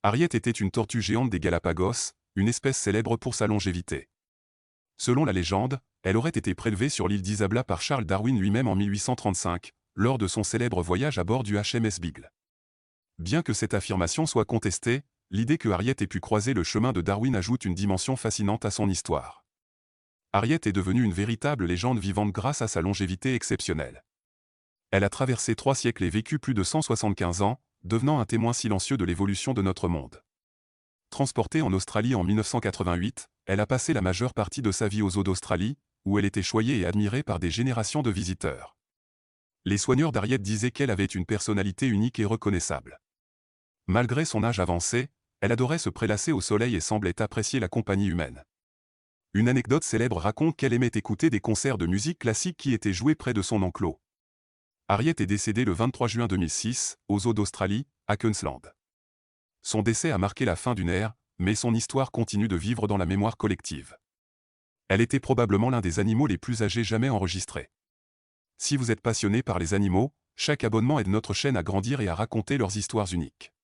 Harriet était une tortue géante des Galapagos, une espèce célèbre pour sa longévité. Selon la légende, elle aurait été prélevée sur l'île d'Isabela par Charles Darwin lui-même en 1835, lors de son célèbre voyage à bord du HMS Beagle. Bien que cette affirmation soit contestée, l'idée que Harriet ait pu croiser le chemin de Darwin ajoute une dimension fascinante à son histoire. Harriet est devenue une véritable légende vivante grâce à sa longévité exceptionnelle. Elle a traversé 3 siècles et vécu plus de 175 ans, devenant un témoin silencieux de l'évolution de notre monde. Transportée en Australie en 1988, elle a passé la majeure partie de sa vie aux eaux d'Australie, où elle était choyée et admirée par des générations de visiteurs. Les soigneurs d'Harriet disaient qu'elle avait une personnalité unique et reconnaissable. Malgré son âge avancé, elle adorait se prélasser au soleil et semblait apprécier la compagnie humaine. Une anecdote célèbre raconte qu'elle aimait écouter des concerts de musique classique qui étaient joués près de son enclos. Harriet est décédée le 23 juin 2006, aux eaux d'Australie, à Queensland. Son décès a marqué la fin d'une ère, mais son histoire continue de vivre dans la mémoire collective. Elle était probablement l'un des animaux les plus âgés jamais enregistrés. Si vous êtes passionné par les animaux, chaque abonnement aide notre chaîne à grandir et à raconter leurs histoires uniques.